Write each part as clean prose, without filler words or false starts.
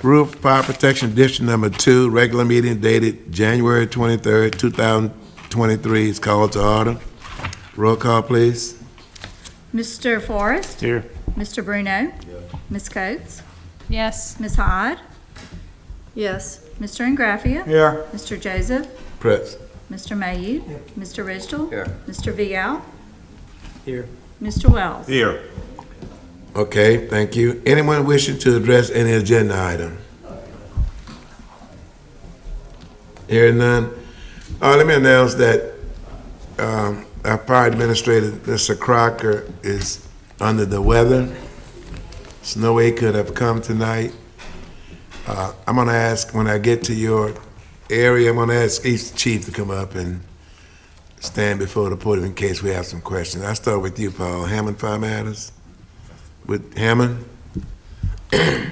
Roof Fire Protection District Number 2, regular meeting dated January 23rd, 2023 is called to order. Roll call, please. Mr. Forrest? Here. Mr. Bruno? Ms. Coates? Yes. Ms. Hyde? Yes. Mr. Ingraffia? Here. Mr. Joseph? Press. Mr. Mayhew? Mr. Ridgel? Here. Mr. Vial? Here. Mr. Wells? Here. Okay, thank you. Anyone wishing to address any agenda item? Hearing none. Let me announce that our fire administrator, Mr. Crocker, is under the weather. There's no way he could have come tonight. I'm gonna ask, when I get to your area, I'm gonna ask each chief to come up and stand before the podium in case we have some questions. I'll start with you, Paul. Hammond Fire Matters? With Hammond? In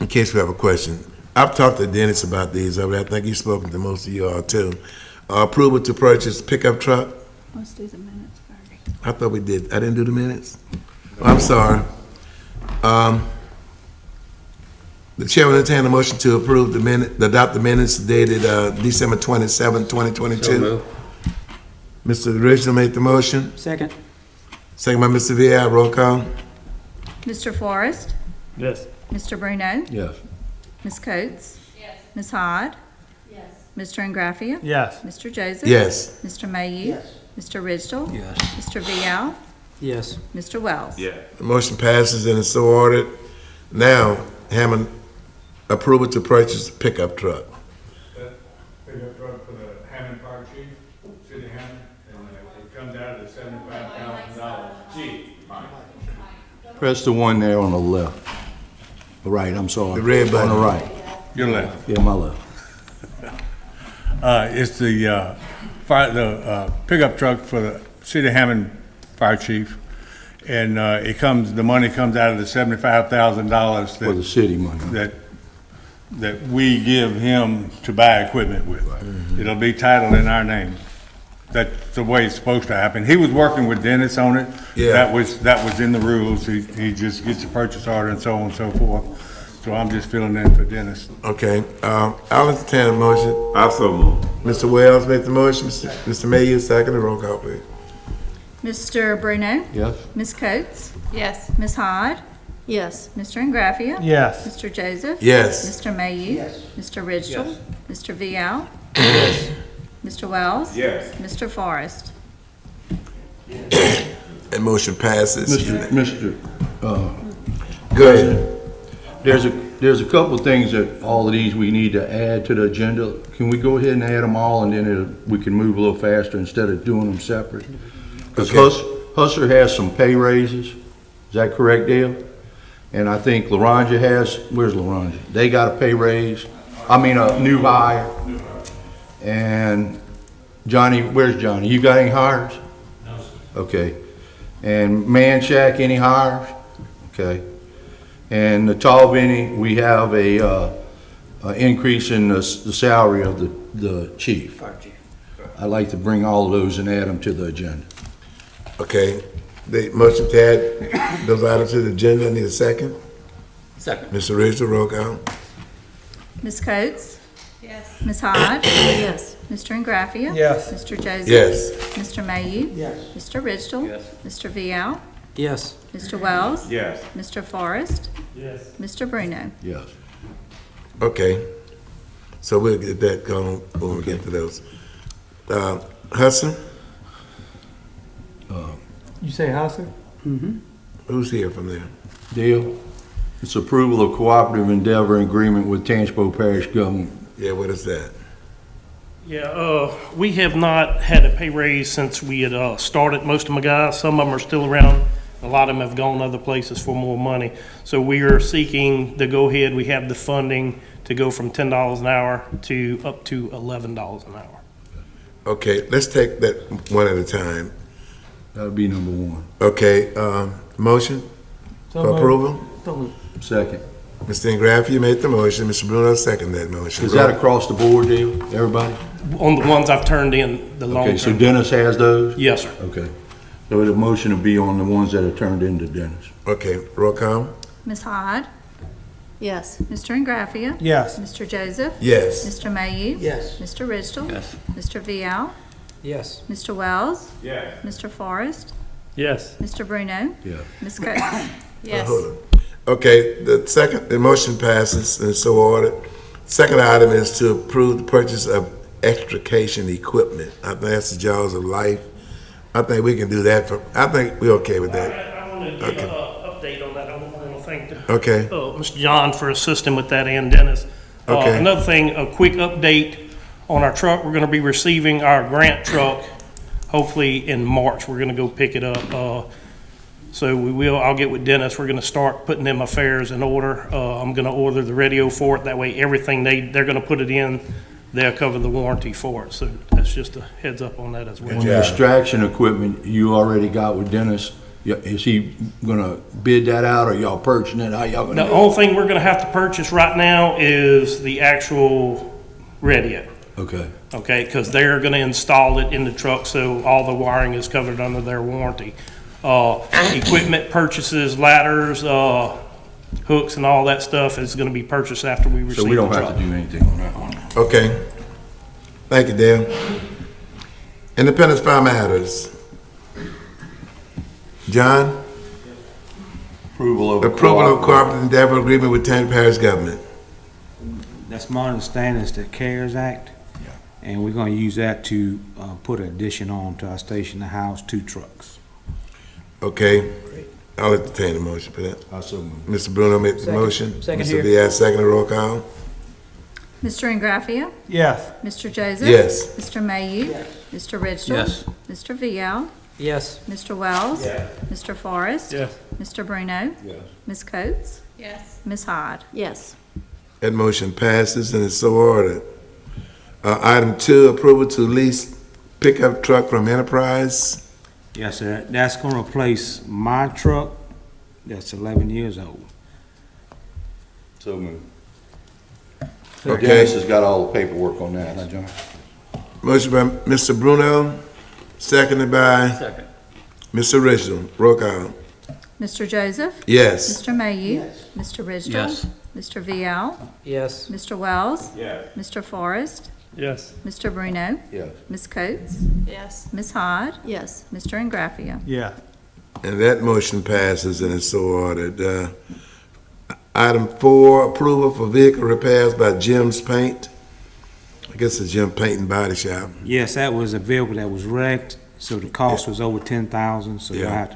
case we have a question. I've talked to Dennis about these already. I think he's spoken to most of you all too. Approval to purchase pickup truck? Let's do the minutes first. I thought we did. I didn't do the minutes? Oh, I'm sorry. The chair will entertain a motion to approve adopt the minutes dated December 27, 2022. Mr. Original made the motion. Second. Second by Mr. Villar. Roll call. Mr. Forrest? Yes. Mr. Bruno? Yes. Ms. Coates? Yes. Ms. Hyde? Yes. Mr. Ingraffia? Yes. Mr. Joseph? Yes. Mr. Mayhew? Yes. Mr. Ridgel? Yes. Mr. Vial? Yes. Mr. Wells? Yeah. The motion passes and is so ordered. Now, Hammond, approval to purchase pickup truck. Pickup truck for the Hammond Fire Chief, City of Hammond, and it comes out at $75,000. Chief. Press the one there on the left. Right, I'm sorry. The red button. On the right. Your left. Yeah, my left. It's the pickup truck for the City of Hammond Fire Chief, and the money comes out of the $75,000 For the city money. that we give him to buy equipment with. It'll be titled in our name. That's the way it's supposed to happen. He was working with Dennis on it. Yeah. That was in the rules. He just gets a purchase order and so on and so forth. So I'm just filling in for Dennis. Okay, I'll entertain a motion. Also move. Mr. Wells made the motion. Mr. Mayhew, second. Roll call, please. Mr. Bruno? Yes? Ms. Coates? Yes. Ms. Hyde? Yes. Mr. Ingraffia? Yes. Mr. Joseph? Yes. Mr. Mayhew? Yes. Mr. Ridgel? Mr. Vial? Mr. Wells? Yes. Mr. Forrest? That motion passes. Mr. Go ahead. There's a couple of things that all of these we need to add to the agenda. Can we go ahead and add them all, and then we can move a little faster instead of doing them separate? Because Okay. Hustler has some pay raises. Is that correct, Dale? And I think Laranja where's Laranja? They got a pay raise. I mean, a new hire. And Johnny, where's Johnny? You got any hires? No, sir. Okay. And Manchac, any hires? Okay. And the Talbini, we have a increase in the salary of the chief. I'd like to bring all of those and add them to the agenda. Okay, the motion to add those items to the agenda, I need a second. Second. Mr. Ridgel, roll call. Ms. Coates? Yes. Ms. Hyde? Yes. Mr. Ingraffia? Yes. Mr. Joseph? Yes. Mr. Mayhew? Yes. Mr. Ridgel? Yes. Mr. Vial? Yes. Mr. Wells? Yes. Mr. Forrest? Yes. Mr. Bruno? Yes. Okay, so we'll get that going when we get to those. Hudson, You say Hauser? who's here from there? Dale, it's approval of cooperative endeavor agreement with Tangipahoa Parish government. Yeah, what is that? Yeah, we have not had a pay raise since we had started. Most of my guys, some of them are still around. A lot of them have gone other places for more money. So we are seeking the go-ahead. We have the funding to go from $10 an hour to up to $11 an hour. Okay, let's take that one at a time. That would be number one. Okay, motion for approval? Second. Mr. Ingraffia made the motion, Mr. Bruno seconded that motion. Is that across the board, Dale? Everybody? On the ones I've turned in, the long Okay, so term. Dennis has those? Yes, sir. Okay. So the motion will be on the ones that are turned into Dennis. Okay, roll call? Ms. Hyde, Yes. Mr. Ingraffia, Yes. Mr. Joseph, Yes. Mr. Mayhew, Yes. Mr. Ridgel, Yes. Mr. Vial, Yes. Mr. Wells, Yes. Mr. Forrest, Yes. Mr. Bruno, Yeah. Ms. Coates. Yes. Hold on. Okay, the motion passes and so ordered. Second item is to approve the purchase of extrication equipment. I think that's the jaws of life. I think we can do that I think we're okay with that. I want to give an update on that. I want to thank Okay, Mr. John for assisting with that, and Dennis. Okay. Another thing, a quick update on our truck. We're going to be receiving our grant truck hopefully in March. We're going to go pick it up. So I'll get with Dennis. We're going to start putting them affairs in order. I'm going to order the radio for it. That way, everything they're going to put it in, they'll cover the warranty for it. So that's just a heads up on that as well. On the extraction equipment you already got with Dennis, is he gonna bid that out, or y'all purchasing it? How y'all gonna The do only thing we're going to have to purchase right now is the actual radio. it? Okay. Okay, because they're going to install it in the truck, so all the wiring is covered under their warranty. Equipment purchases, ladders, hooks, and all that stuff is going to be purchased after we receive So the we truck. don't have to do anything on that one? okay. Thank you, Dale. Independence Fire Matters. John? Approval of. Cooperative Endeavor Agreement with Tangipahoa Parish Government. That's my understanding, is the CARES Act. And we're gonna use that to put an addition on to our station to house 2 trucks. Okay, I'll entertain a motion for that. I so move. Mr. Bruno made the Second. motion. Second Mr. here. Diaz, second, roll call. Mr. Ingraffia, Yes. Mr. Joseph. Yes. Mr. Mayhew. Mr. Ridgel. Yes. Mr. Vial, Yes. Mr. Wells. Mr. Forrest. Yes. Mr. Bruno. Yes. Ms. Coates. Yes. Ms. Hyde. Yes. That motion passes and is so ordered. Item 2, approval to lease pickup truck from Enterprise. Yes, sir. That's gonna replace my truck that's 11 years old. So move. Okay. Dennis has got all the paperwork on that, huh, John? Motion by Mr. Bruno, seconded by Second. Mr. Ridgel. Roll call. Mr. Joseph. Yes. Mr. Mayhew. Mr. Ridgel. Yes. Mr. Vial, Yes. Mr. Wells. Yes. Mr. Forrest. Yes. Mr. Bruno. Yes. Ms. Coates. Yes. Ms. Hyde. Yes. Mr. Ingraffia. Yeah. And that motion passes and is so ordered. Item 4, approval for vehicle repairs by Jim's Paint. I guess it's Jim Paint and Body Shop. Yes, that was a vehicle that was wrecked, so the cost was over 10,000, so Yeah. I have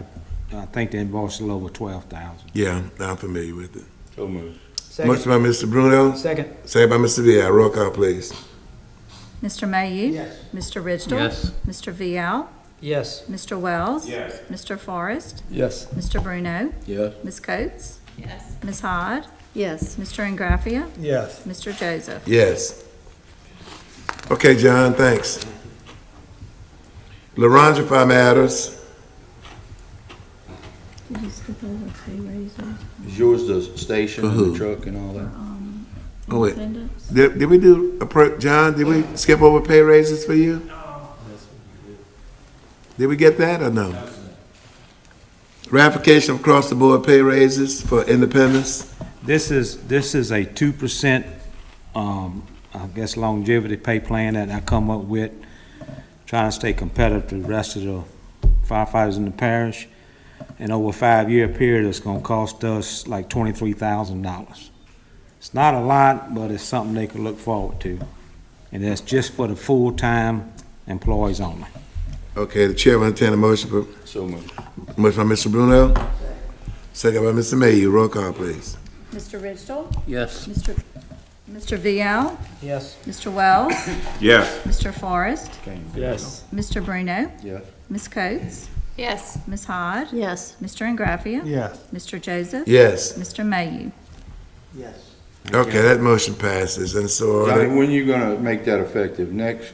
to, I think the invoice is a little over 12,000. Yeah, I'm familiar with it. So move. Motion by Mr. Bruno, Second. second by Mr. Vial. Roll call, please. Mr. Mayhew. Mr. Ridgel. Yes. Mr. Vial, Yes. Mr. Wells. Yes. Mr. Forrest. Yes. Mr. Bruno. Yes. Ms. Coates. Yes. Ms. Hyde. Yes. Mr. Ingraffia. Yes. Mr. Joseph. Yes. Okay, John, thanks. LaRonja Fire Matters. Did you skip over pay raises Is yours the station and who? the truck and all that? Oh, wait. independence? Did we do, John, did we skip over pay raises for you? Did we get that or no? Ratification of across-the-board pay raises for independents. This is a 2%, I guess longevity pay plan that I come up with, trying to stay competitive to the rest of the firefighters in the parish. And over a 5-year period, it's gonna cost us like $23,000. It's not a lot, but it's something they can look forward to. And that's just for the full-time employees only. Okay, the chair will entertain a motion for, So move. motion by Mr. Bruno, second by Mr. Mayhew. Roll call, please. Mr. Ridgel. Yes. Mr. Vial, Yes. Mr. Wells. Yes. Mr. Forrest. Yes. Mr. Bruno. Yes. Ms. Coates. Yes. Ms. Hyde. Yes. Mr. Ingraffia. Yes. Mr. Joseph. Yes. Mr. Mayhew. Yes. Okay, that motion passes, and so Johnny, ordered. when you gonna make that effective? Next,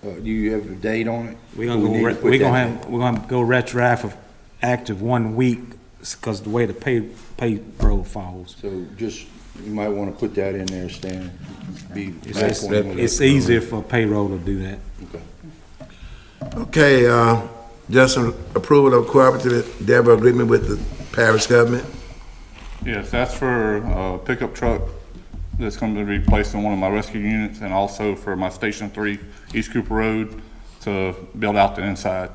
do you have a date on it? We're Do gonna we go, need to re- put we're gonna that- have, we're gonna go retroactive active 1 week, because the way the payroll falls. So just, you might wanna put that in there, Stan. Be It's, back it's, on when it's it- easier for payroll to do that. Okay. Okay, just approval of cooperative endeavor agreement with the parish government. Yes, that's for a pickup truck that's going to be replaced in one of my rescue units, and also for my Station 3 East Cooper Road to build out the inside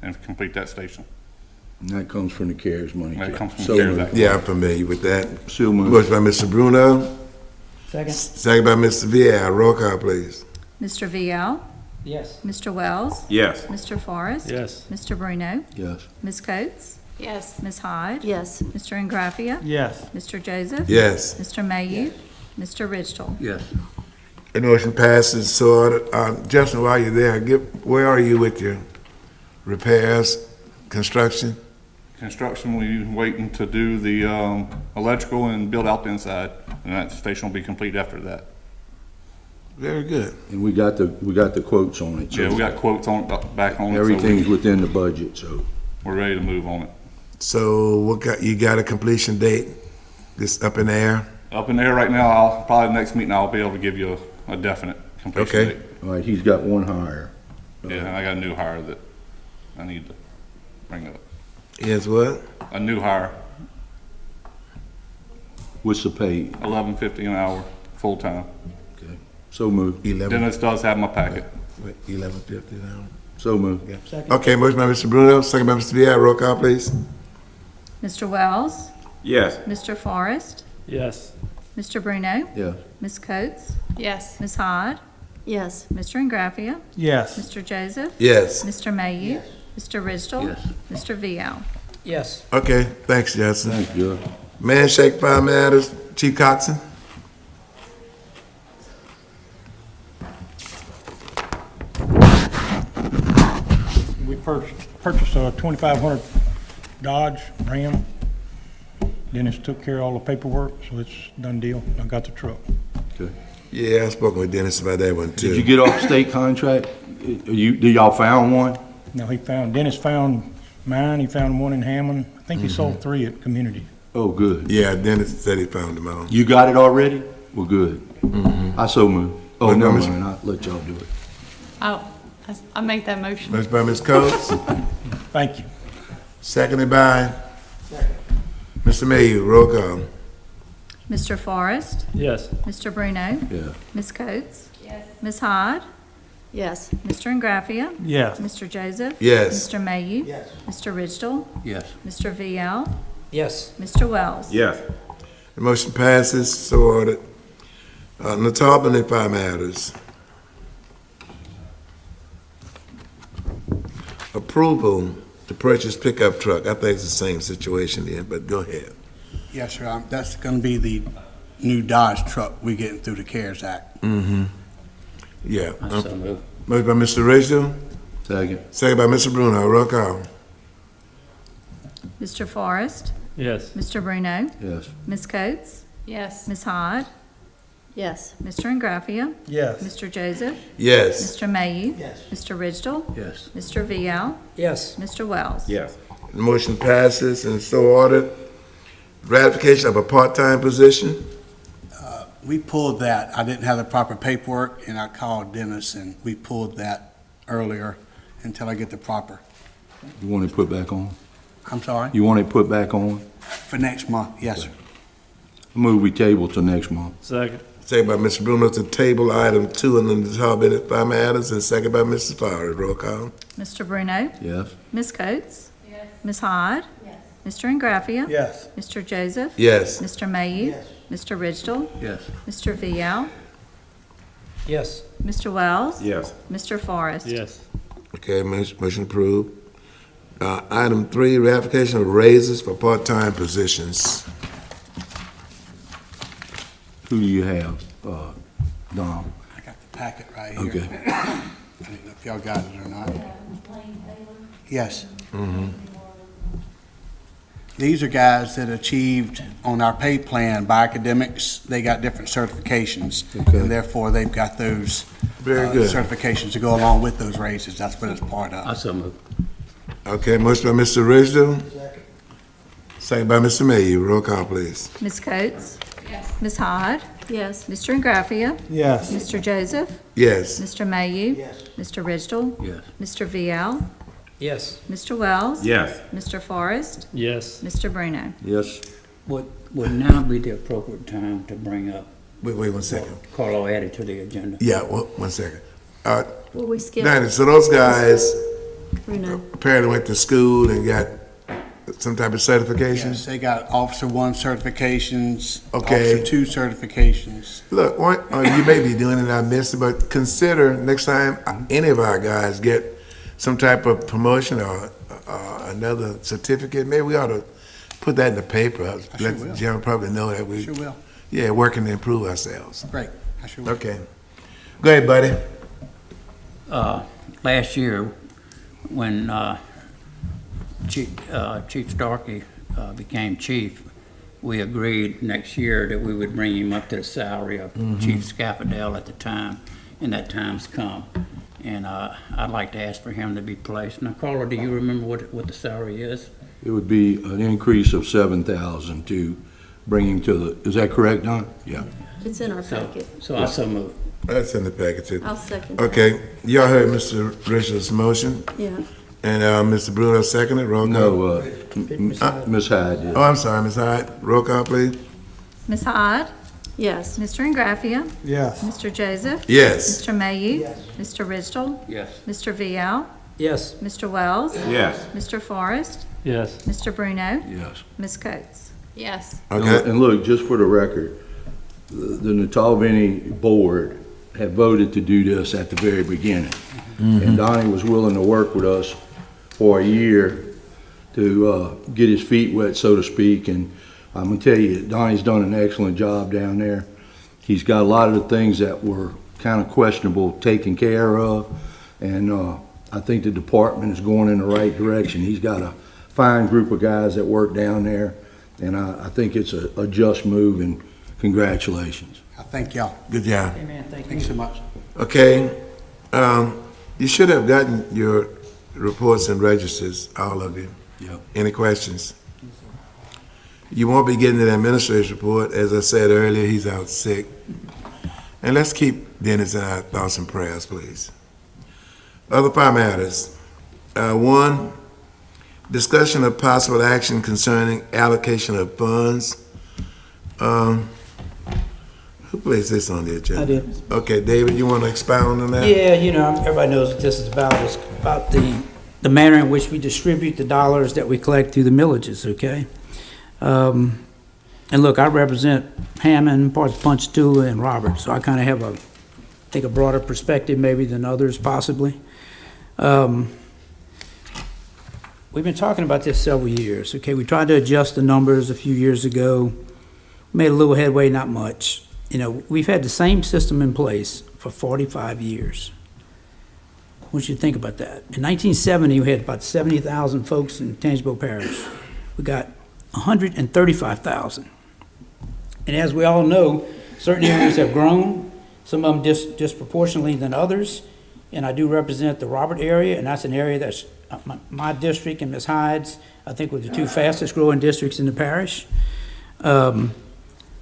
and complete that station. And that comes from the CARES money. That too. comes from So CARES moved. Act. Yeah, I'm familiar with that. So moved. Motion by Mr. Bruno, Second. second by Mr. Vial. Roll call, please. Mr. Vial, Yes. Mr. Wells, Yes. Mr. Forrest. Yes. Mr. Bruno, Yes. Ms. Coates, Yes. Ms. Hyde, Yes. Mr. Ingraffia, Yes. Mr. Joseph, Yes. Mr. Mayhew, Mr. Ridgel. Yes. The motion passes, so ordered. Justin, while you're there, where are you with your repairs, construction? Construction, we waiting to do the electrical and build out the inside, and that station will be complete after that. Very good. And we got the quotes on it. so Yeah, we got quotes on, back on it, so Everything's within the budget, so. we're ready to move on it. So you got a completion date? This up in the air? Up in there right now, probably next meeting, I'll be able to give you a definite completion Okay. date. All right, he's got one hire. Yeah, and I got a new hire that I need to bring up. Yes, what? A new hire, What's the pay? $11.50 an hour, full-time. Okay. So moved. 11, Dennis does have my packet. 11:50 now. So moved. Okay, motion by Mr. Bruno, second by Mr. Vial. Roll call, please. Mr. Wells, Yes. Mr. Forrest, Yes. Mr. Bruno, Yeah. Ms. Coates, Yes. Ms. Hyde, Yes. Mr. Ingraffia, Yes. Mr. Joseph, Yes. Mr. Mayhew, Mr. Ridgel, Yes. Mr. Vial. Yes. Okay, thanks, Justin. Thanks, Judge. Man Shake Fire Matters, Chief Coxon. We purchased a 2500 Dodge Ram. Dennis took care of all the paperwork, so it's done deal. I got the truck. Okay. Yeah, I spoke with Dennis about that one too. Did you get off state contract? Did y'all found one? Now, Dennis found mine, he found one in Hammond. I think he sold 3 at Community. Oh, good. Yeah, Dennis said he found them all. You got it already? Well, good. I so moved. Oh, Well, no, Miss- I'll let y'all do it. I'll make that motion. Motion by Ms. Coates, Thank you. seconded by Mr. Mayhew. Roll call. Mr. Forrest, Yes. Mr. Bruno, Yeah. Ms. Coates, Ms. Hyde, Yes. Mr. Ingraffia, Yes. Mr. Joseph, Yes. Mr. Mayhew, Mr. Ridgel, Yes. Mr. Vial, Yes. Mr. Wells. Yes. The motion passes, so ordered. Natalbany Fire Matters. Approval to purchase pickup truck. I think it's the same situation here, but go ahead. Yes, sir. That's going to be the new Dodge truck we getting through the CARES Act. Yeah. Motion by Mr. Ridgel, Second. second by Mr. Bruno. Roll call. Mr. Forrest, Yes. Mr. Bruno, Yes. Ms. Coates, Yes. Ms. Hyde, Yes. Mr. Ingraffia, Yes. Mr. Joseph, Yes. Mr. Mayhew, Mr. Ridgel, Yes. Mr. Vial, Yes. Mr. Wells. Yes. The motion passes and so ordered. Ratification of a part-time position. We pulled that. I didn't have the proper paperwork, and I called Dennis, and we pulled that earlier until I get the proper. You want it put back on? I'm sorry? You want it put back on? For next month, yes, sir. Move we table till next month. Second. Second by Mr. Bruno to table item 2 on the Natalbany Fire Matters, and second by Mrs. Forrest. Roll call. Mr. Bruno, Yes. Ms. Coates, Ms. Hyde, Mr. Ingraffia, Yes. Mr. Joseph, Yes. Mr. Mayhew, Mr. Ridgel, Yes. Mr. Vial, Yes. Mr. Wells, Yes. Mr. Forrest. Yes. Okay, motion approved. Item 3, ratification of raises for part-time positions. Who do you have, Dom? I got the packet right here. Okay. I didn't know if y'all got it or not. Yes. These are guys that achieved on our pay plan by academics. They got different certifications. Okay. And therefore, they've got those Very good. certifications to go along with those raises. That's what it's part of. Okay, motion by Mr. Ridgel. Second by Mr. Mayhew. Roll call, please. Ms. Coates, Ms. Hyde, Yes. Mr. Ingraffia, Yes. Mr. Joseph, Yes. Mr. Mayhew, Mr. Ridgel, Yes. Mr. Vial, Yes. Mr. Wells, Yes. Mr. Forrest, Yes. Mr. Bruno. Yes. would now be the appropriate time to bring up Wait 1 second. Carlo added to the agenda? Yeah, 1 second. Will we skip Danny, so those guys Bruno? apparently went to school and got some type of certification? Yes, they got Officer 1 certifications, Okay. Officer 2 certifications. Look, you may be doing it, I missed it, but consider next time any of our guys get some type of promotion or another certificate, maybe we ought to put that in the paper. sure Let the will. general public know that we, Sure will. yeah, working to improve ourselves. Great, I sure will. Okay. Go ahead, buddy. Last year, when Chief Starkey became chief, we agreed next year that we would bring him up to the salary of Chief Scaffadel at the time, and that time's come. And I'd like to ask for him to be placed. Now, Carla, do you remember what the salary is? It would be an increase of 7,000 to bring him to the, is that correct, Don? Yeah. It's in our packet. So I so move. That's in the package too. I'll second that. Okay, y'all heard Mr. Richards' motion, Yeah. and Mr. Bruno seconded, roll call. No, Ms. Hyde did. Oh, I'm sorry, Ms. Hyde, roll call, please. Ms. Hyde? Yes. Mr. Ingraffia? Yes. Mr. Joseph? Yes. Mr. Mayhew? Mr. Ridgel? Yes. Mr. Vial? Yes. Mr. Wells? Yes. Mr. Forrest? Yes. Mr. Bruno? Yes. Ms. Coates? Yes. Okay, And look, just for the record, the Natalvini board had voted to do this at the very beginning. And Donnie was willing to work with us for a year to get his feet wet, so to speak. And I'm gonna tell you, Donnie's done an excellent job down there. He's got a lot of the things that were kind of questionable taken care of. And I think the department is going in the right direction. He's got a fine group of guys that work down there. And I think it's a just move, and congratulations. I thank y'all. good job. Amen, thank you. Thanks so much. Okay, you should have gotten your reports and registers, all of you. Yep. Any questions? You won't be getting an administrator's report. As I said earlier, he's out sick. And let's keep Dennis in our thoughts and prayers, please. Other fire matters. 1, discussion of possible action concerning allocation of funds. Who placed this on the agenda? I did. Okay, David, you want to expound on that? Yeah, everybody knows what this is about. It's about the manner in which we distribute the dollars that we collect through the millages, okay? And look, I represent Hammond, parts of Ponchatoula, and Roberts, so I kind of have a broader perspective maybe than others possibly. We've been talking about this several years, okay? We tried to adjust the numbers a few years ago, made a little headway, not much. We've had the same system in place for 45 years. I want you to think about that. In 1970, we had about 70,000 folks in Tangipahoa Parish. We got 135,000. And as we all know, certain areas have grown, some of them disproportionately than others. And I do represent the Robert area, and that's an area that's my district and Ms. Hyde's, I think, were the 2 fastest growing districts in the parish.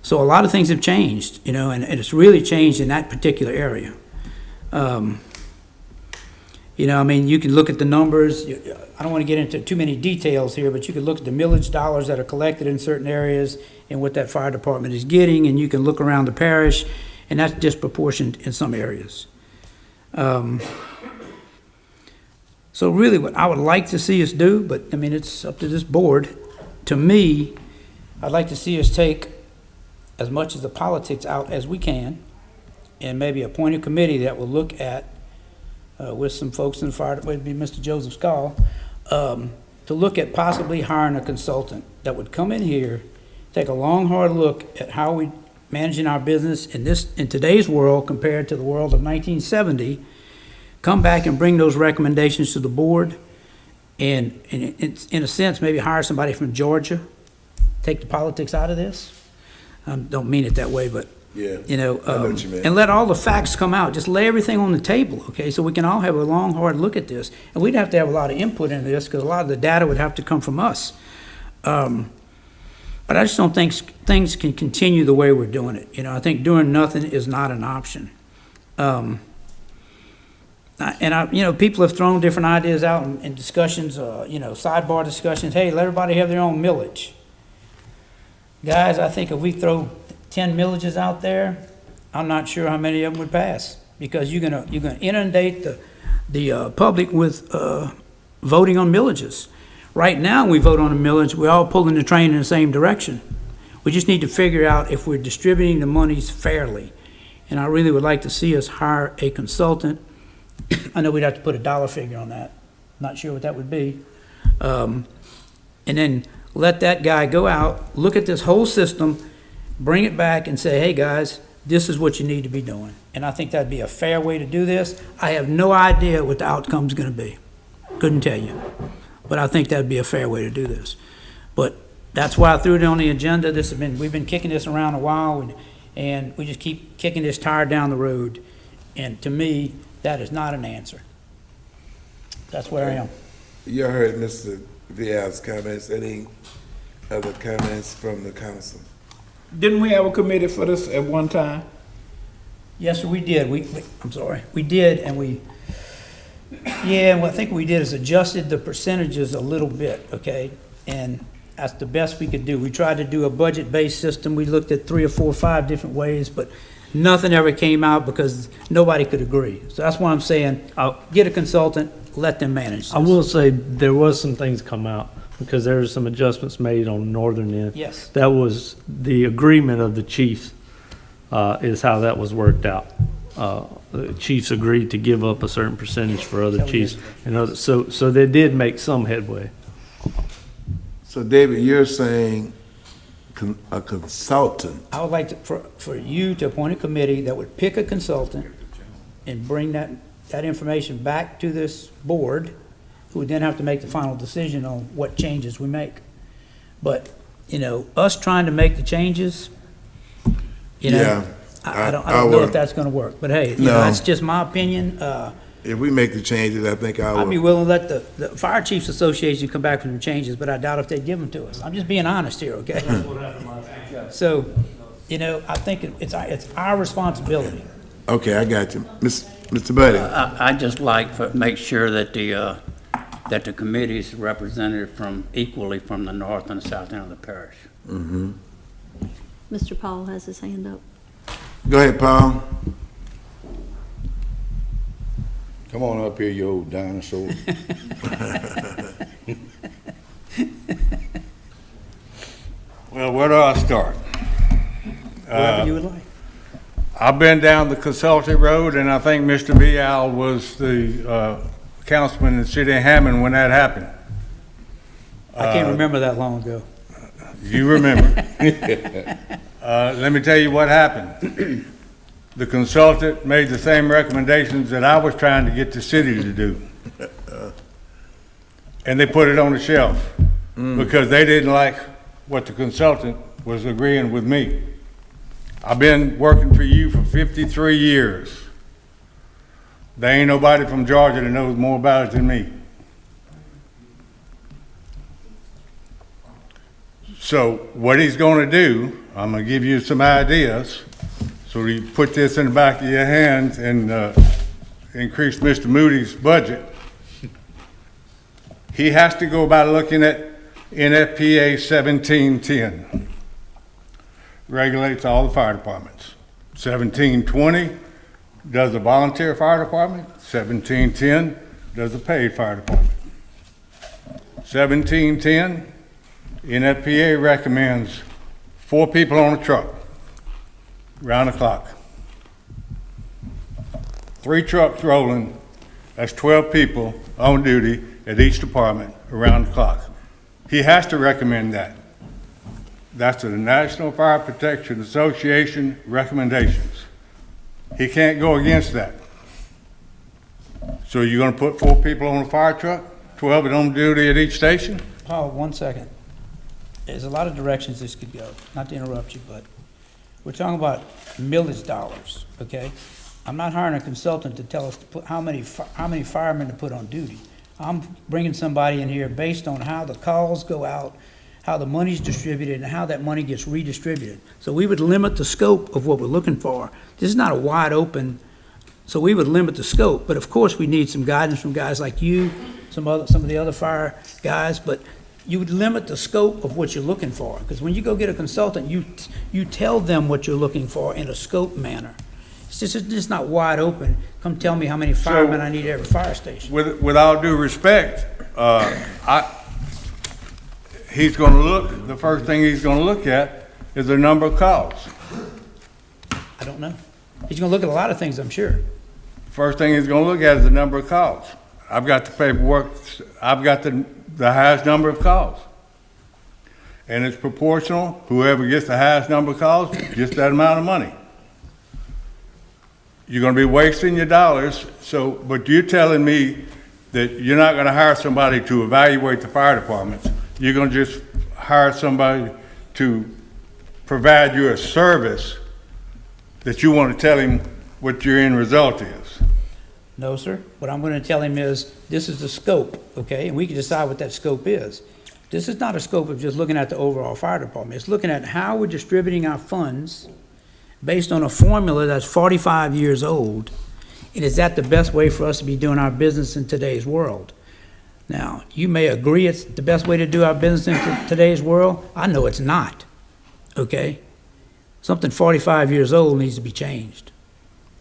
So a lot of things have changed, and it's really changed in that particular area. You can look at the numbers. I don't want to get into too many details here, but you can look at the millage dollars that are collected in certain areas and what that fire department is getting, and you can look around the parish, and that's disproportionate in some areas. So really what I would like to see us do, but it's up to this board, to me, I'd like to see us take as much of the politics out as we can, and maybe appoint a committee that will look at, with some folks in the fire, would be Mr. Joseph Scall, to look at possibly hiring a consultant that would come in here, take a long, hard look at how we managing our business in today's world compared to the world of 1970, come back and bring those recommendations to the board, and in a sense, maybe hire somebody from Georgia, take the politics out of this. Don't mean it that way, but, Yeah, I know what you mean. and let all the facts come out. Just lay everything on the table, okay? So we can all have a long, hard look at this. And we'd have to have a lot of input into this because a lot of the data would have to come from us. But I just don't think things can continue the way we're doing it. I think doing nothing is not an option. People have thrown different ideas out in discussions, sidebar discussions. Hey, let everybody have their own millage. Guys, I think if we throw 10 millages out there, I'm not sure how many of them would pass, because you're gonna inundate the public with voting on millages. Right now, we vote on a millage, we're all pulling the train in the same direction. We just need to figure out if we're distributing the monies fairly. And I really would like to see us hire a consultant. I know we'd have to put a dollar figure on that. Not sure what that would be. And then let that guy go out, look at this whole system, bring it back and say, hey, guys, this is what you need to be doing. And I think that'd be a fair way to do this. I have no idea what the outcome's gonna be. Couldn't tell you. But I think that'd be a fair way to do this. But that's why I threw it on the agenda. We've been kicking this around a while, and we just keep kicking this tire down the road. And to me, that is not an answer. That's where I am. You heard Mr. Vial's comments. Any other comments from the council? Didn't we have a committee for this at one time? Yes, sir, we did. I'm sorry. We did, and what I think we did is adjusted the percentages a little bit, okay? And that's the best we could do. We tried to do a budget-based system. We looked at 3 or 4 or 5 different ways, but nothing ever came out because nobody could agree. So that's why I'm saying, get a consultant, let them manage this. I will say there was some things come out because there were some adjustments made on the northern end. Yes. That was the agreement of the chiefs, is how that was worked out. The chiefs agreed to give up a certain percentage for other chiefs and others. So they did make some headway. So David, you're saying a consultant. I would like for you to appoint a committee that would pick a consultant and bring that information back to this board, who would then have to make the final decision on what changes we make. But, us trying to make the changes, I don't know if that's gonna work. But hey, that's just my opinion. If we make the changes, I think I'd be willing to let the Fire Chiefs Association come back with some changes, but I doubt if they'd give them to us. I'm just being honest here, okay? So, I think it's our responsibility. Okay, I got you. Mr. Buddy. I just like to make sure that the committee is represented equally from the north and the south end of the parish. Mm-hmm. Mr. Paul has his hand up. Go ahead, Paul. Come on up here, you old dinosaur. Well, where do I start? Whatever you would like. I've been down the Consulting Road, and I think Mr. Vial was the councilman in the city of Hammond when that happened. I can't remember that long ago. You remember. Let me tell you what happened. The consultant made the same recommendations that I was trying to get the city to do. And they put it on the shelf because they didn't like what the consultant was agreeing with me. I've been working for you for 53 years. There ain't nobody from Georgia that knows more about it than me. So what he's going to do, I'm going to give you some ideas. So you put this in the back of your hands and increase Mr. Moody's budget. He has to go by looking at NFPA 1710. Regulates all the fire departments. 1720 does the volunteer fire department. 1710 does the paid fire department. 1710, NFPA recommends 4 people on a truck, round the clock. 3 trucks rolling, that's 12 people on duty at each department around the clock. He has to recommend that. That's the National Fire Protection Association recommendations. He can't go against that. So you're gonna put 4 people on a fire truck, 12 on duty at each station? Paul, 1 second. There's a lot of directions this could go, not to interrupt you, but we're talking about millage dollars, okay? I'm not hiring a consultant to tell us to put how many firemen to put on duty. I'm bringing somebody in here based on how the calls go out, how the money's distributed, and how that money gets redistributed. So we would limit the scope of what we're looking for. This is not a wide open, so we would limit the scope. But of course, we need some guidance from guys like you, some of the other fire guys. But you would limit the scope of what you're looking for. Because when you go get a consultant, you tell them what you're looking for in a scope manner. It's just not wide open. Come tell me how many firemen I need at every fire station. With all due respect, he's gonna look, the first thing he's gonna look at is the number of calls. I don't know. He's gonna look at a lot of things, I'm sure. First thing he's gonna look at is the number of calls. I've got the paperwork, I've got the highest number of calls. And it's proportional, whoever gets the highest number of calls gets that amount of money. You're gonna be wasting your dollars, but you're telling me that you're not gonna hire somebody to evaluate the fire departments. You're gonna just hire somebody to provide you a service that you wanna tell him what your end result is. No, sir. What I'm gonna tell him is, this is the scope, okay? And we can decide what that scope is. This is not a scope of just looking at the overall fire department. It's looking at how we're distributing our funds based on a formula that's 45 years old. And is that the best way for us to be doing our business in today's world? Now, you may agree it's the best way to do our business in today's world. I know it's not, okay? Something 45 years old needs to be changed.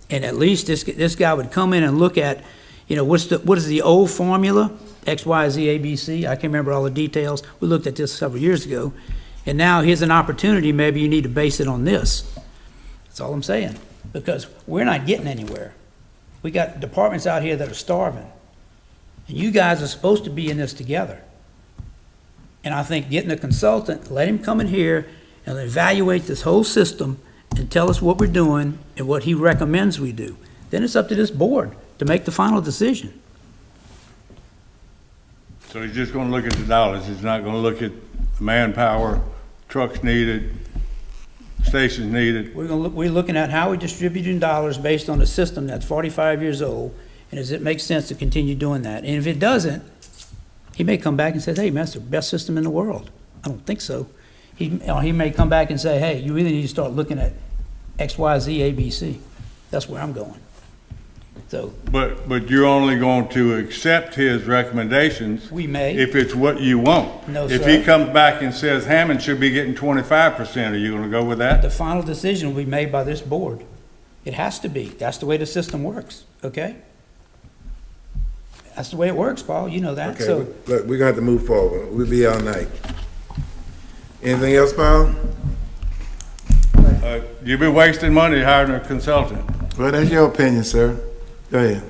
And at least this guy would come in and look at, what is the old formula? X, Y, Z, A, B, C. I can't remember all the details. We looked at this several years ago. And now here's an opportunity. Maybe you need to base it on this. That's all I'm saying. Because we're not getting anywhere. We got departments out here that are starving. And you guys are supposed to be in this together. And I think getting a consultant, let him come in here and evaluate this whole system and tell us what we're doing and what he recommends we do. Then it's up to this board to make the final decision. So he's just gonna look at the dollars, he's not gonna look at manpower, trucks needed, stations needed. We're looking at how we're distributing dollars based on a system that's 45 years old, and does it make sense to continue doing that? And if it doesn't, he may come back and say, hey, man, that's the best system in the world. I don't think so. He may come back and say, hey, you really need to start looking at X, Y, Z, A, B, C. That's where I'm going. So. But you're only going to accept his recommendations. We may. If it's what you want. No, if sir. he comes back and says Hammond should be getting 25%, are you gonna go with that? The final decision will be made by this board. It has to be. That's the way the system works, okay? That's the way it works, Paul, you know that. Okay, So look, we're gonna have to move forward. We'll be all night. Anything else, Paul? You've been wasting money hiring a consultant. Well, that's your opinion, sir. Go ahead.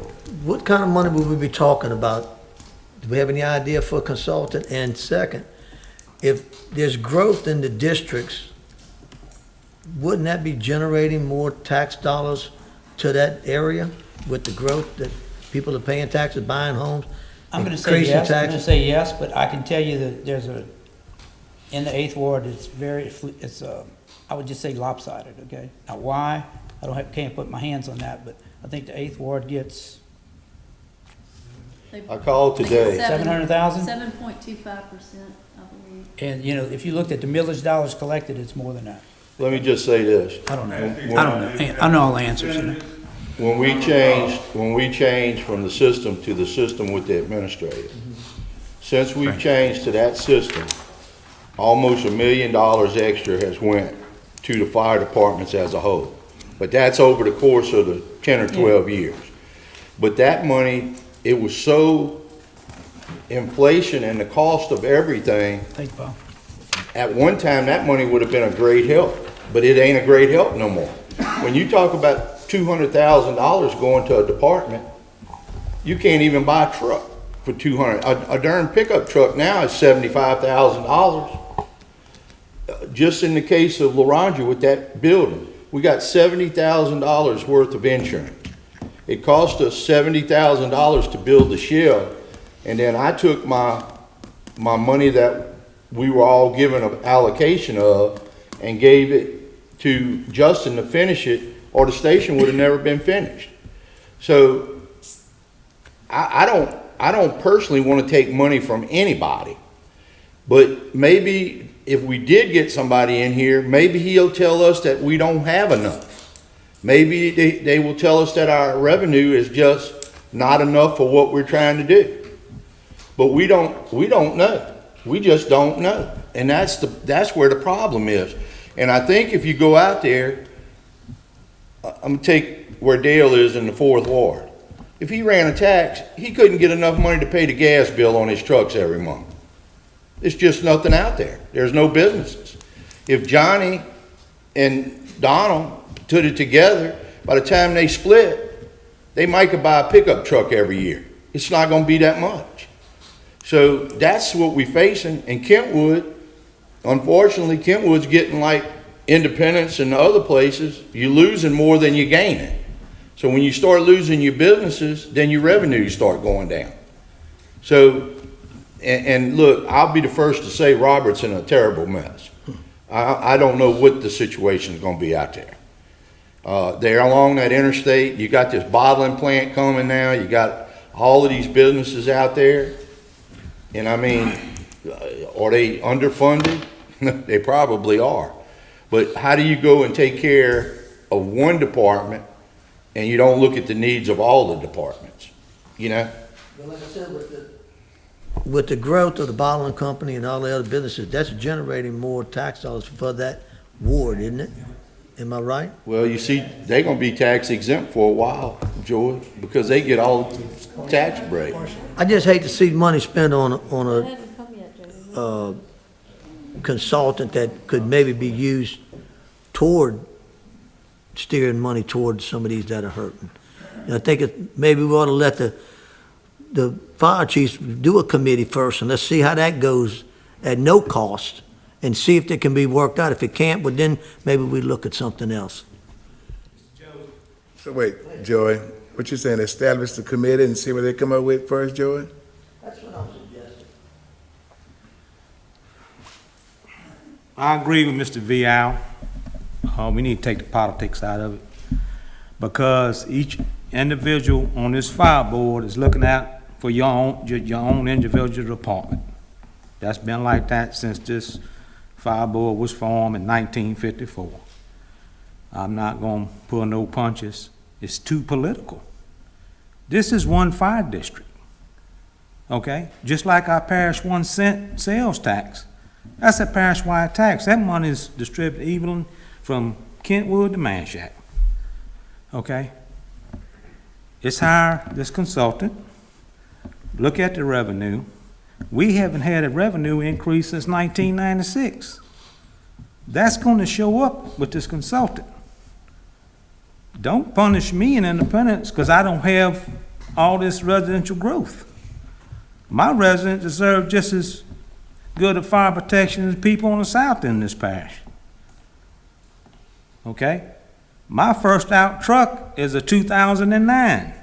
What kind of money would we be talking about? Do we have any idea for a consultant? And second, if there's growth in the districts, wouldn't that be generating more tax dollars to that area with the growth that people are paying taxes, buying homes? I'm gonna say increasing yes, taxes? but I can tell you that there's in the 8th Ward, it's I would just say lopsided, okay? Now, why? Can't put my hands on that, but I think the 8th Ward gets I called today. 700,000? 7.25%, I believe. And, if you looked at the millage dollars collected, it's more than that. Let me just say this. I don't know. I know all the answers. When we changed from the system to the system with the administrator, since we've changed to that system, almost $1 million extra has went to the fire departments as a whole. But that's over the course of the 10 or 12 years. But that money, it was so inflation and the cost of everything. Thank you, Paul. At one time, that money would have been a great help, but it ain't a great help no more. When you talk about $200,000 going to a department, you can't even buy a truck for $200,000. A darn pickup truck now is $75,000. Just in the case of Laranja with that building, we got $70,000 worth of insurance. It cost us $70,000 to build the shell, and then I took my money that we were all given an allocation of and gave it to Justin to finish it, or the station would have never been finished. So I don't personally want to take money from anybody, but maybe if we did get somebody in here, maybe he'll tell us that we don't have enough. Maybe they will tell us that our revenue is just not enough for what we're trying to do. But we don't know. We just don't know. And that's where the problem is. And I think if you go out there, I'm gonna take where Dale is in the 4th Ward. If he ran a tax, he couldn't get enough money to pay the gas bill on his trucks every month. It's just nothing out there. There's no businesses. If Johnny and Donald put it together, by the time they split, they might could buy a pickup truck every year. It's not gonna be that much. So that's what we're facing. And Kentwood, unfortunately, Kentwood's getting like Independence and other places. You're losing more than you're gaining. So when you start losing your businesses, then your revenues start going down. So, and look, I'll be the first to say Robert's in a terrible mess. I don't know what the situation is going to be out there. They're along that interstate. You got this bottling plant coming now. You got all of these businesses out there. And I mean, are they underfunded? They probably are. But how do you go and take care of one department and you don't look at the needs of all the departments, you know? But like I said, with the growth of the bottling company and all the other businesses, that's generating more tax dollars for that ward, isn't it? Am I right? Well, you see, they're gonna be tax exempt for a while, George, because they get all the tax break. I just hate to see money spent on a consultant that could maybe be used toward steering money towards some of these that are hurting. And I think maybe we ought to let the fire chiefs do a committee first, and let's see how that goes at no cost, and see if it can be worked out. If it can't, well, then maybe we look at something else. So wait, Joey, what you saying, establish the committee and see what they come up with first, Joey? That's what I'm suggesting. I agree with Mr. Vial. We need to take the politics out of it, because each individual on this Fireboard is looking out for your own individual department. That's been like that since this Fireboard was formed in 1954. I'm not gonna pull no punches. It's too political. This is one fire district, okay? Just like our parish 1 cent sales tax. That's a parish-wide tax. That money is distributed evenly from Kentwood to Manchac, okay? It's hire this consultant, look at the revenue. We haven't had a revenue increase since 1996. That's gonna show up with this consultant. Don't punish me in Independence because I don't have all this residential growth. My residents deserve just as good a fire protection as people on the south in this parish. Okay? My first out truck is a 2009.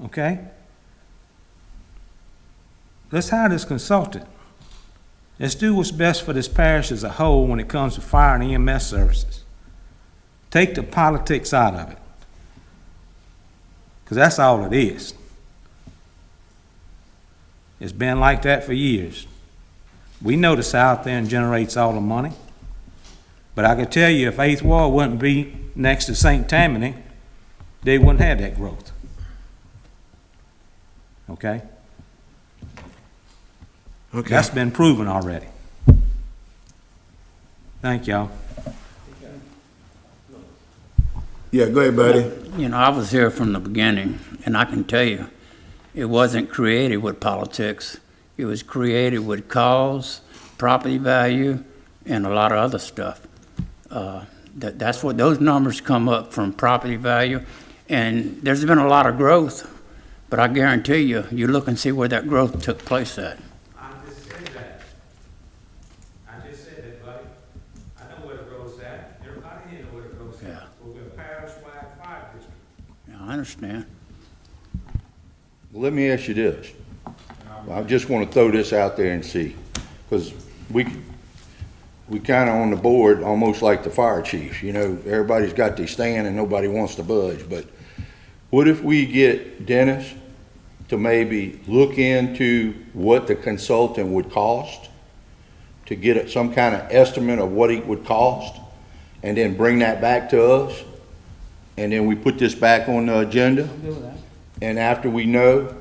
Okay? Let's hire this consultant. Let's do what's best for this parish as a whole when it comes to fire and EMS services. Take the politics out of it, because that's all it is. It's been like that for years. We know the South End generates all the money, but I can tell you if 8th Ward wouldn't be next to St. Tammany, they wouldn't have that growth. Okay? Okay. That's been proven already. Thank y'all. Yeah, go ahead, buddy. You know, I was here from the beginning, and I can tell you, it wasn't created with politics. It was created with cause, property value, and a lot of other stuff. That's what those numbers come up from, property value. And there's been a lot of growth, but I guarantee you, you look and see where that growth took place at. I just said that. I just said that, buddy. I know where it goes at. Everybody here know where it goes at. Yeah. We're a parish-wide fire district. Yeah, I understand. Well, let me ask you this. I just want to throw this out there and see, because we kind of on the board almost like the fire chiefs, you know, everybody's got their stand and nobody wants to budge, but what if we get Dennis to maybe look into what the consultant would cost, to get some kind of estimate of what it would cost, and then bring that back to us, and then we put this back on the agenda? And after we know,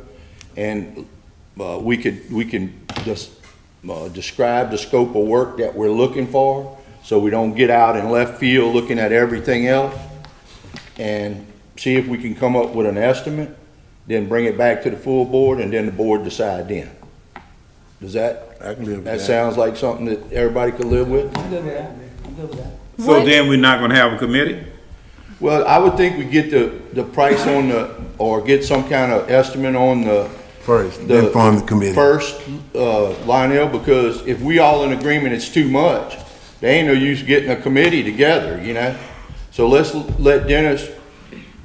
and we can just describe the scope of work that we're looking for, so we don't get out in left field looking at everything else, and see if we can come up with an estimate, then bring it back to the full board, and then the board decide then. Does that, I can live with that that. sounds like something that everybody could live with? I'm good with that. I'm good with that. So then we're not gonna have a committee? Well, I would think we get the price on or get some kind of estimate on First, then form the committee. first, Lionel, because if we all in agreement it's too much, there ain't no use getting a committee together, you know? So let's let Dennis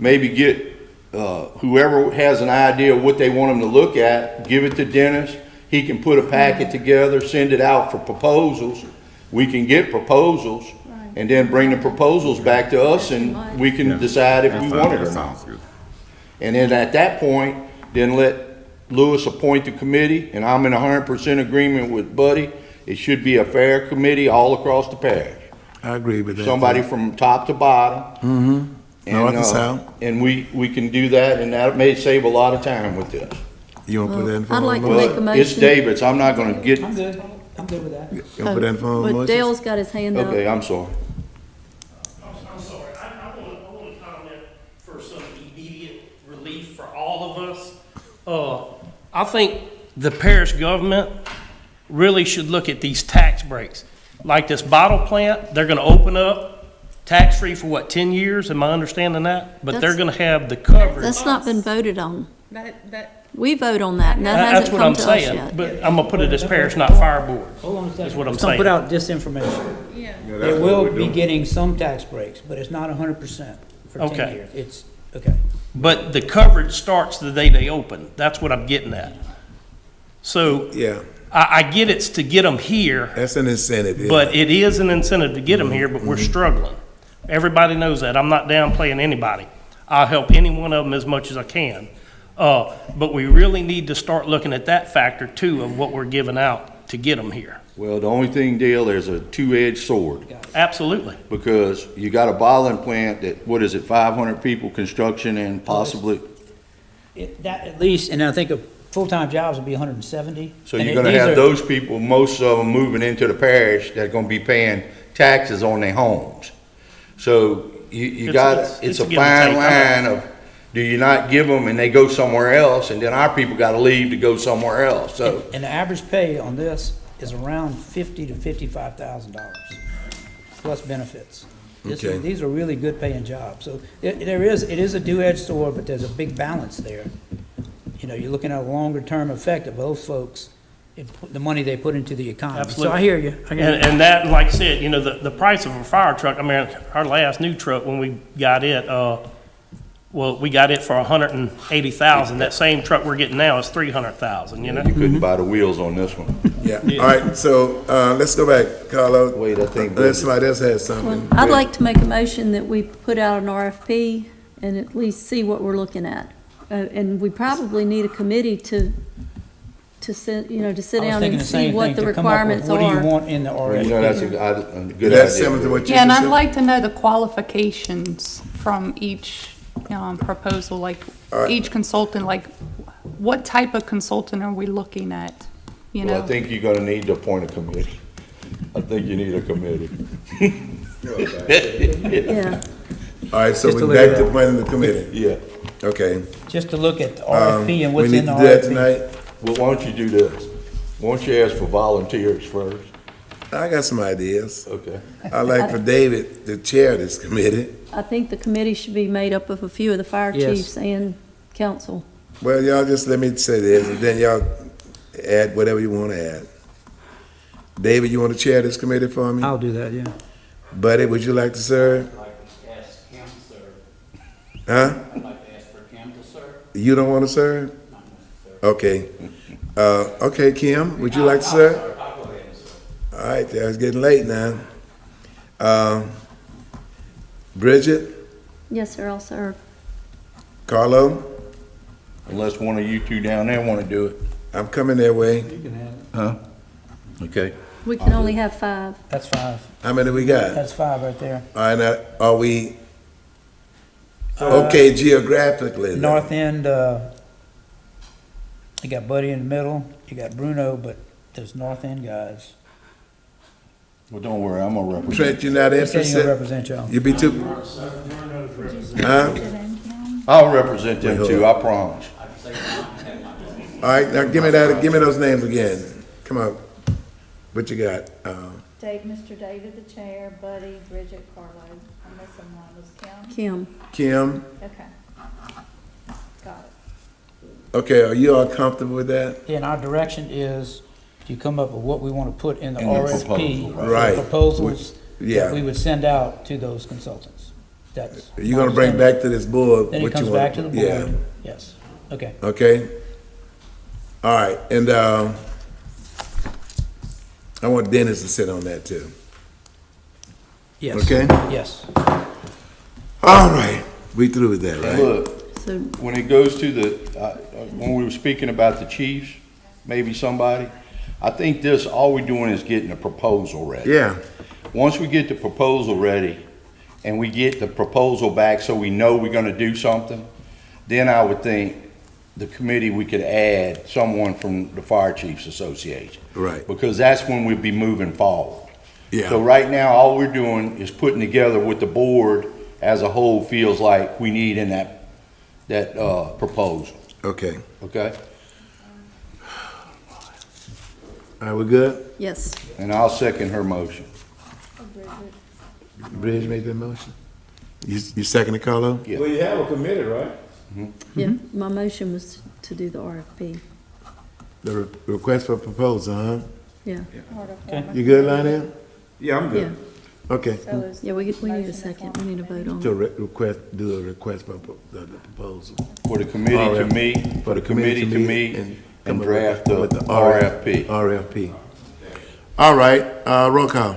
maybe get, whoever has an idea of what they want him to look at, give it to Dennis. He can put a packet together, send it out for proposals. We can get proposals and then bring the proposals back to us and we can decide if we want it or not. And then at that point, then let Lewis appoint the committee, and I'm in 100% agreement with Buddy. It should be a fair committee all across the parish. I agree with that. Somebody from top to bottom. Mm-hmm. North and south. And we can do that, and that may save a lot of time with this. You want to put that in form I'd of like to motion? make a Well, it's motion. David's, I'm not gonna get, I'm good. I'm good with that. You want to put that in form of But motion? Dale's got his hand up. okay, I'm sorry. I'm sorry, I want to comment for some immediate relief for all of us. I think the parish government really should look at these tax breaks. Like this bottle plant, they're gonna open up tax-free for what, 10 years? Am I understanding that? But they're gonna have the coverage. That's not been voted on. That, We vote on that, and that That's hasn't what come I'm to us saying, yet. but I'm gonna put it as parish, not Fireboard. Hold on a second. That's what I'm Let's not saying. put out disinformation. yeah. They will be getting some tax breaks, but it's not 100% for 10 Okay. years. It's, okay. But the coverage starts the day they open. That's what I'm getting at. So Yeah, I get it's to get them here, that's an incentive. Yeah. but it is an incentive to get them here, but we're struggling. Everybody knows that. I'm not downplaying anybody. I'll help any one of them as much as I can. But we really need to start looking at that factor too of what we're giving out to get them here. Well, the only thing, Dale, there's a two-edged sword. Absolutely. Because you got a bottling plant that, what is it, 500 people, construction and possibly, That at least, and I think a full-time jobs would be 170. so And you're gonna these have are- those people, most of them moving into the parish that are gonna be paying taxes on their homes. So you got, it's a give and fine take. line of, do you not give them and they go somewhere else, and then our people gotta leave to go somewhere else, so. And the average pay on this is around $50,000 to $55,000 plus benefits. Okay. These are really good paying jobs. So it is a two-edged sword, but there's a big balance there. You know, you're looking at a longer term effect of those folks, the money they put into the economy. So Absolutely. I hear you. I hear you. And that, like I said, you know, the price of a fire truck, I mean, our last new truck, when we got it, well, we got it for 180,000. That same truck we're getting now is 300,000, you know? You couldn't buy the wheels on this one. Yeah, all right, so, let's go back, Carlo. Wait, I think. Unless somebody else has Well, something. I'd like to make a motion that we put out an RFP and at least see what we're looking at. And we probably need a committee to sit, you know, to sit I was down thinking and the see same what thing, the to come up with requirements what do you are. want in the You know, that's RFP? a good That's idea. similar to what you Yeah, and just I'd said. like to know the qualifications from each proposal, like each consultant, like what type of consultant are we looking at? You Well, know, I think you're gonna need to appoint a committee. I think you need a committee. Yeah. All right, so Just to we're leave back it to at- planning the committee. Yeah. Okay. Just to look at the RFP and We what's need in to the do that RFP. tonight. Well, why don't you do this? Why don't you ask for volunteers first? I got some ideas. Okay. I'd like for David to chair this committee. I think the committee should be made up of a few of the fire Yes. chiefs and council. Well, y'all just let me say this, and then y'all add whatever you want to add. David, you want to chair this committee for me? I'll do that, yeah. Buddy, would you like to serve? I'd like to ask Kim to serve. Huh? I'd like to ask for Kim to serve. You don't want to serve? Okay. Okay, Kim, would you like to serve? I'll go ahead and serve. All right, it's getting late now. Bridget, Yes, sir, I'll serve. Carlo, Unless one of you two down there wanna do it. I'm coming their way. Huh? Okay. We can only have 5. That's 5. How many we got? That's 5 right there. All right, now, are we okay geographically? then? North end, you got Buddy in the middle, you got Bruno, but There's North End guys. Well, don't worry, I'm gonna represent. Trent, you're not They say you're gonna interested? represent y'all. You be too, huh? I'll represent them too, I promise. All right, now give me those names again. Come on. What you got? Mr. David, the chair, Buddy, Bridget, Carlo. I'm missing one. Was Kim? Kim, Kim? Okay. Got it. Okay, are you all comfortable with that? And our direction is to come up with what we want to put in the In the RFP. proposal, right. Proposals Yeah. that we would send out to those consultants. That's. You're gonna bring back to this board Then what it comes you want? back to the Yeah. board. Yes. Okay. Okay? All right, and, I want Dennis to sit on that too. Yes. Okay? Yes. All right, we through with that, And right? look, so, when it goes to the, when we were speaking about the chiefs, maybe somebody, I think this, all we're doing is getting a proposal ready. Yeah, Once we get the proposal ready, and we get the proposal back so we know we're gonna do something, then I would think the committee, we could add someone from the Fire Chiefs Association. right, Because that's when we'd be moving forward. So yeah, right now, all we're doing is putting together what the board as a whole feels like we need in that proposal, okay. okay? All right, we good? yes. And I'll second her motion. Bridge made that motion? You second it, Carlo? Yeah. Well, you have a committee, right? Yeah, my motion was to do the RFP. The request for proposal, huh? Yeah, You good, Lionel? Yeah, I'm yeah. good. Okay. Yeah, we need a second. We need to vote on To it. do a request for the proposal. For the committee to meet, for the committee to meet and come up draft the with RFP. RFP. All right, roll call.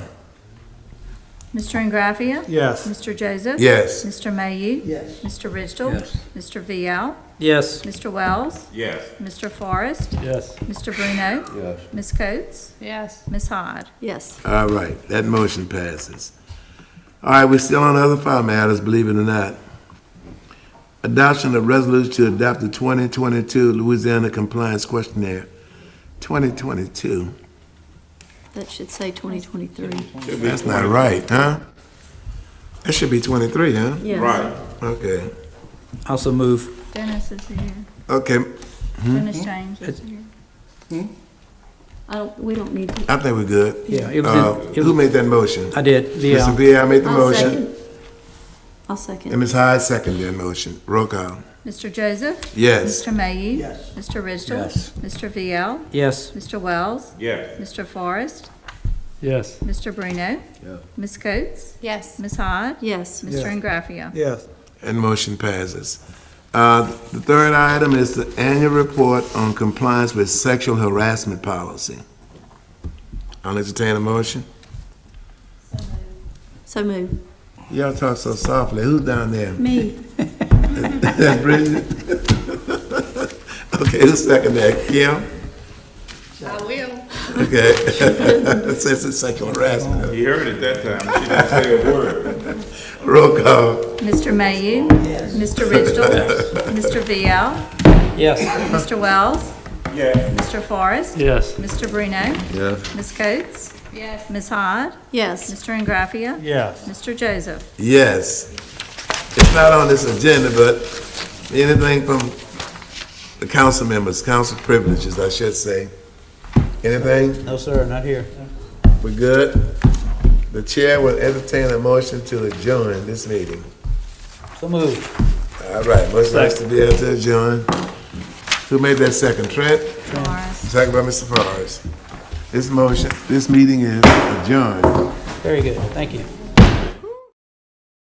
Mr. Ingraffia? Yes. Mr. Joseph? Yes. Mr. Mayhew? Yes. Mr. Ridgel? Yes. Mr. Vial? Yes. Mr. Wells? Yes. Mr. Forrest? Yes. Mr. Bruno? Yes. Ms. Coates? Yes. Ms. Hyde? Yes. All right, that motion passes. All right, we're still on other file matters, believe it or not. Adoption of resolution to adopt the 2022 Louisiana Compliance Questionnaire. 2022? That should say 2023. That's not right, huh? That should be 23, huh? Yeah. Right. Okay, Also move. Dennis is here. okay, Dennis James is here. We don't need to. I think we're good. Yeah, it was in, Who made that motion? I did. Mr. Vial made the I'll motion, second. I'll second. and Ms. Hyde seconded that motion. Roll call. Mr. Joseph? Yes. Mr. Mayhew? Yes. Mr. Ridgel? Yes. Mr. Vial? Yes. Mr. Wells? Yes. Mr. Forrest? Yes. Mr. Bruno? Yeah. Ms. Coates? Yes. Ms. Hyde? Yes. Mr. Ingraffia? Yes. And motion passes. The third item is the annual report on compliance with sexual harassment policy. I'll entertain a motion. So move. Y'all talk so softly. Who's down there? Me. That's Bridget? Okay, who's second that? Kim? I will. Okay. Since it's sexual harassment. You heard it that time. She didn't say a word. Roll call. Mr. Mayhew? Mr. Ridgel? Mr. Vial? Yes. Mr. Wells? Yes. Mr. Forrest? Yes. Mr. Bruno? Yes. Ms. Coates? Yes. Ms. Hyde? Yes. Mr. Ingraffia? Yes. Mr. Joseph? Yes. It's not on this agenda, but anything from the council members, council privileges, I should say. Anything? No, sir, not here. We good? The chair will entertain a motion to adjourn this meeting. So move. All right, motion has to be able to adjourn. Who made that second? Trent? Forrest? Second by Mr. Forrest. This meeting is adjourned. Very good. Thank you.